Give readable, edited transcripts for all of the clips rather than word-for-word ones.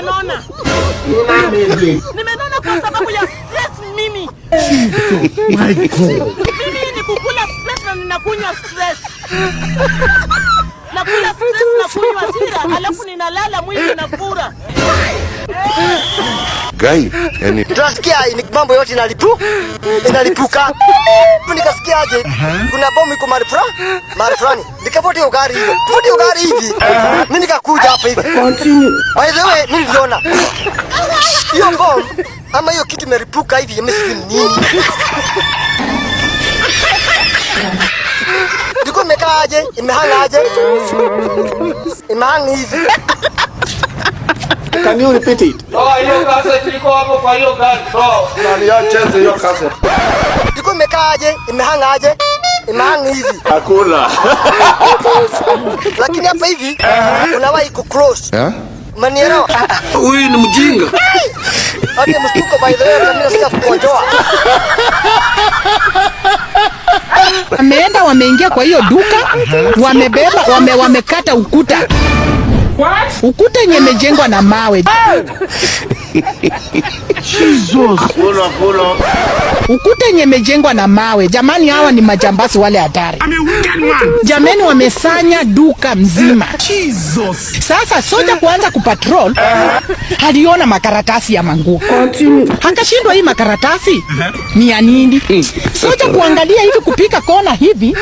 nimenona. Nimenona kwa sababu ya stress mimi. My God. Mimi ni kukula stress na ninakunywa stress. Nakula stress na kunywa hasira, alafu ninalala mwili unafura. Gai, yani tunasikia ni mambo yote inalipuka. Nikasikiaje? Kuna bomu iko mahali fulani. Nikafuata hiyo gari hiyo. Fuata hiyo gari hivi. Mimi nikakuja hapa hivi. Continue. By the way, mimi niliona hiyo bomu ama hiyo kitu imelipuka hivi, imesikia nini? Ndiko imekaaje? Imehangaje? Imehang hivi. Can you repeat it? Hiyo cassette liko hapo kwa hiyo gari. Nani acheze hiyo cassette? Ndiko imekaaje? Imehangaje? Imehang hivi. Hakuna. Lakini hapa hivi unawahi ku close. Manielewa? Huyu ni mjinga. Hadi mstuko by the way, mimi nasikia kukojoa. Wameenda wameingia kwa hiyo duka, wamebeba, wamekata ukuta. What? Ukuta yenye imejengwa na mawe. Jesus. Kula. Ukuta yenye imejengwa na mawe. Jamani, hawa ni majambazi wale hatari. Jamani, wamesanya duka mzima. Jesus. Sasa soja kuanza kupatrol, aliona makaratasi ya manguo. Hakashindwa hii makaratasi ni ya nini? Soja kuangalia hivi kupika kona hivi.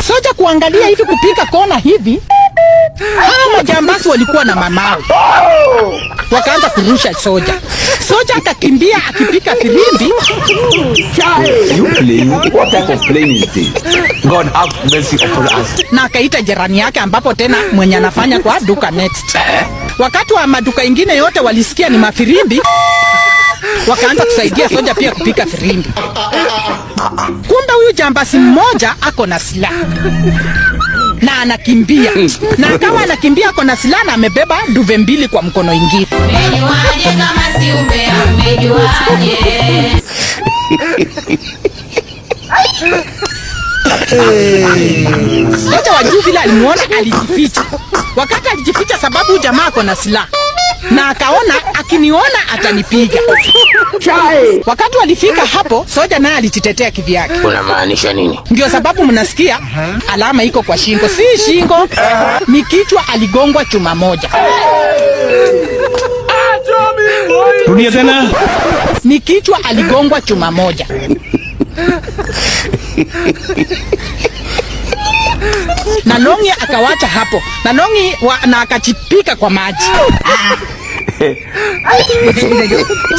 Soja kuangalia hivi kupika kona hivi. Hawa majambazi walikuwa na mamawe. Wakaanza kurusha soja. Soja akakimbia akipika filimbi. You playing? What type of playing is this? God have mercy upon us. Na akaita jirani yake ambapo tena mwenye anafanya kwa duka next. Wakati wa maduka ingine yote walisikia ni mafirimbi, wakaanza kusaidia soja pia kupika firimbi. Kumbe huyu jambazi mmoja ako na silaha na anakimbia. Na kama anakimbia ako na silaha na amebeba duve mbili kwa mkono ingine. Umejuaje kama si umbea? Umejuaje? Soja wa juu vile alimuona alijificha. Wakati alijificha sababu jamaa ako na silaha. Na akaona akiniona atanipiga. Wakati walifika hapo, soja naye alijitetea kivyake. Unamaanisha nini? Ndio sababu mnasikia alama iko kwa shingo. Si shingo, ni kichwa, aligongwa chuma moja. Rudia tena. Ni kichwa, aligongwa chuma moja. Na longi akawacha hapo. Na longi na akachipika kwa maji.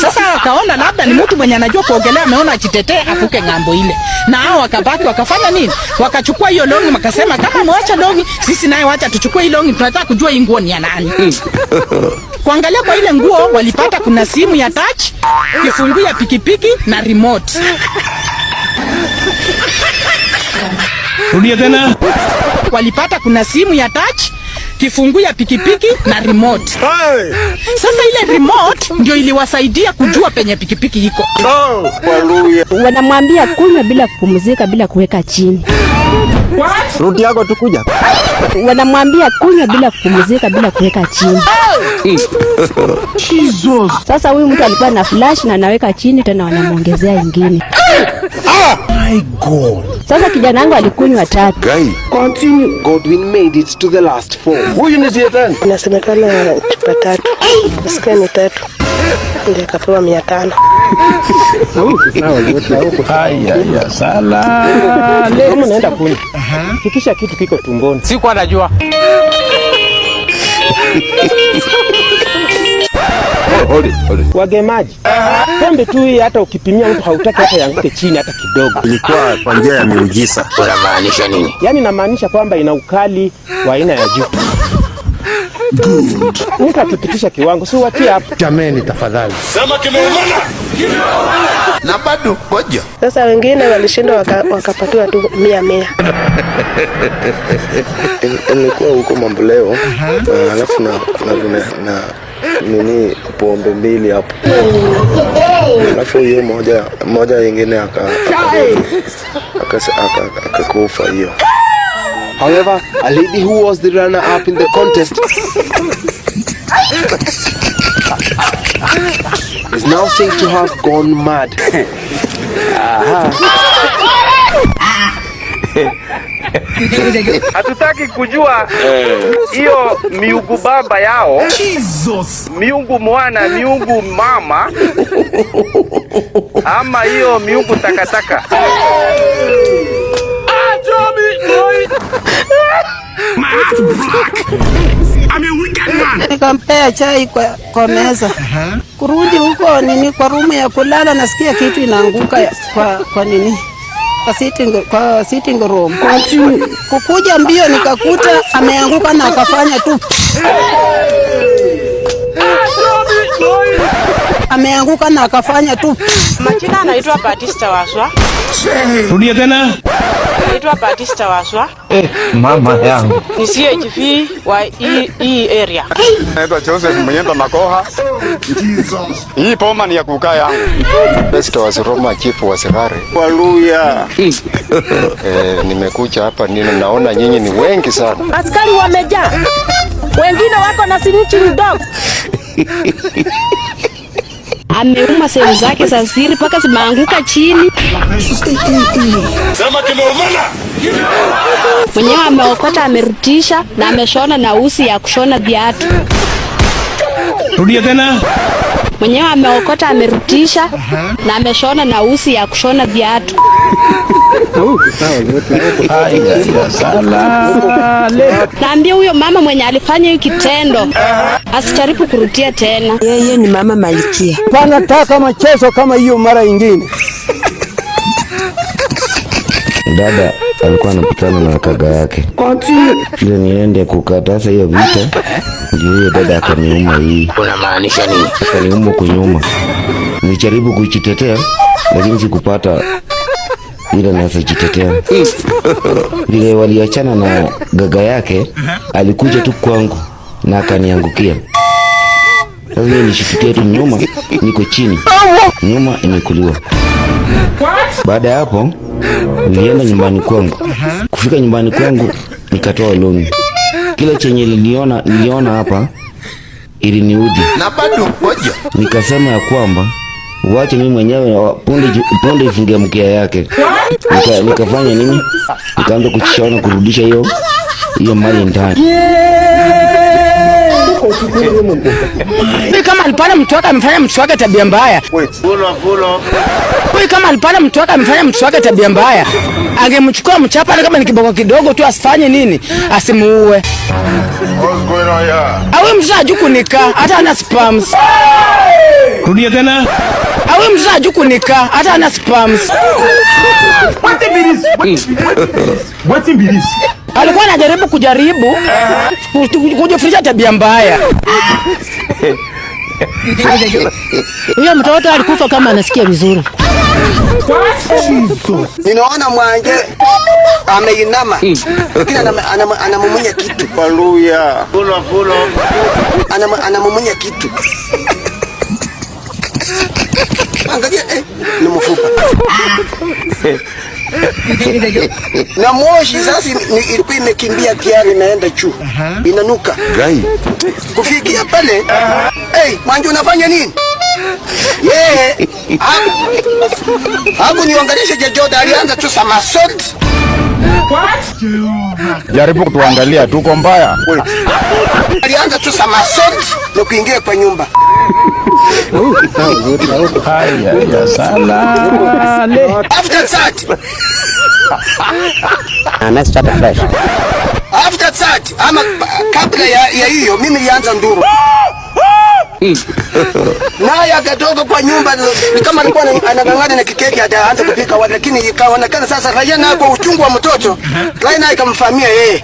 Sasa wakaona labda ni mtu mwenye anajua kuogelea, ameona ajitetee afuke ng'ambo ile. Na hao wakabaki wakafanya nini? Wakachukua hiyo longi, wakasema kama mwacha longi, sisi naye wacha tuchukue hii longi, tunataka kujua hii nguo ni ya nani. Kuangalia kwa ile nguo walipata kuna simu ya touch, kifungu ya pikipiki na remote. Rudia tena. Walipata kuna simu ya touch, kifungu ya pikipiki na remote. Sasa ile remote ndio iliwasaidia kujua penye pikipiki iko. Wanamwambia kunywa bila kupumzika, bila kuweka chini. Rudi yako tukuja. Wanamwambia kunywa bila kupumzika, bila kuweka chini. Jesus. Sasa huyu mtu alikuwa na flash na anaweka chini tena wanamuongezea ingine. My God. Sasa kijana wangu alikunywa 3. Gai. Continue. Godwin made it to the last 4. Huyu ni Zidane. Inasemekana chupa 3. Nasikia ni 3. Ndio kapewa 500. Haya sala. Leo naenda kuni. Hakikisha kitu kiko tumboni. Sikuwa najua. Wagemaji. Pombe tu hii hata ukipimia mtu hautaki hata yanguke chini hata kidogo. Ilikuwa kwa njia ya miujiza. Unamaanisha nini? Yaani namaanisha kwamba ina ukali wa aina ya juu. Mtu akipitisha kiwango si watia hapo. Jameni tafadhali. Sema kimeumana. Na bado moja. Sasa wengine walishindwa wakapatiwa tu 100. Nilikuwa huko Mamboleo. Alafu na nini pombe 2 hapo. Alafu hiyo moja nyingine akakufa hiyo. However, a lady who was the runner-up in the contest is now said to have gone mad. Hatutaki kujua hiyo miungu baba yao, miungu mwana, miungu mama, ama hiyo miungu takataka. Nikampea chai kwa meza. Kurudi huko nini kwa rumu ya kulala, nasikia kitu inaanguka kwa nini? Kwa sitting room. Kukuja mbio nikakuta ameanguka na akafanya tu. Ameanguka na akafanya tu. Majina anaitwa Batista Waswa. Rudia tena. Anaitwa Batista Waswa. Mama yangu. Ni CHV wa hii area. Naitwa Joseph Mwenyenda Makoha. Hii poma ni ya kukaa yangu. Besta wa Roma chief wa Serare. Haleluya. Nimekuja hapa naona nyinyi ni wengi sana. Askari wamejaa. Wengine wako na snitching dog. Ameuma sehemu zake za siri mpaka zimeanguka chini. Sema kimeumana. Mwenyewe ameokota, amerutisha na ameshona na usi ya kushona viatu. Rudia tena. Mwenyewe ameokota, amerutisha na ameshona na usi ya kushona viatu. Naambia huyo mama mwenye alifanya hiyo kitendo asijaribu kurudia tena. Yeye ni mama Malikia. Panataka machezo kama hiyo mara nyingine. Dada alikuwa anapitana na kaka yake. Ndio niende kukataza hiyo vita. Ndio hiyo dada akaniuma hii. Unamaanisha nini? Akaniuma kunyuma. Nilijaribu kujitetea lakini sikupata ile naweza jitetea. Vile waliachana na gaga yake, alikuja tu kwangu na akaniangukia. Sasa nilishtukia tu nyuma, niko chini. Nyuma imekuliwa. Baada ya hapo nilienda nyumbani kwangu. Kufika nyumbani kwangu nikatoa loni. Kila chenye niliona hapa iliniudhi. Na bado ngoja. Nikasema ya kwamba wacha mimi mwenyewe punde ifungie mkia yake. Nikafanya nini? Nikaanza kuchishona kurudisha hiyo mali ndani. Kama alipana mtu wake amefanya mtu wake tabia mbaya. Kama alipana mtu wake amefanya mtu wake tabia mbaya, angemchukua mchapa kama ni kiboko kidogo tu, asifanye nini? Asimuue. Awe mzaju kunika hata ana spams. Rudia tena. Awe mzaju kunika hata ana spams. What is Alikuwa anajaribu kujificha tabia mbaya. Huyo mtoto alikufa kama anasikia vizuri. Ninaona Mwange ameinama. Lakini anamumunya kitu. Haleluya. Anamumunya kitu. Angalia ni mfupa. Na moshi sasa ilikuwa imekimbia tayari imeenda juu. Inanuka. Gai. Kufikia pale, Mwange unafanya nini? Hapo niangalie Jojoda alianza tu samasot. Jaribu kutuangalia tuko mbaya. Alianza tu samasot na kuingia kwa nyumba. After that. Let's start fresh. After that, ama kabla ya hiyo mimi nilianza nduru. Naye akatoka kwa nyumba kama alikuwa anang'ang'ana na kikeki ataanza kupika wale, lakini ikaonekana sasa raia na kwa uchungu wa mtoto, raia naye ikamfahamia yeye.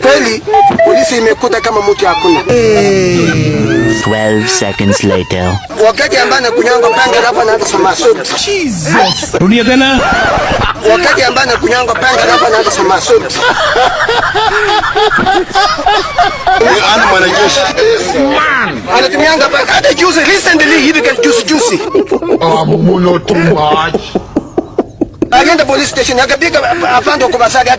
Kweli polisi imekuta kama mtu hakuna. 12 seconds later. Wakati ambaye anakunyanga panga hapo anaanza soma suti. Rudia tena. Wakati ambaye anakunyanga panga hapo anaanza soma suti. Ana mwanajeshi. Anatumianga panga hata juzi recently hivi kwa juzi. Muno too much. Alienda police station akapiga afando kwa basari.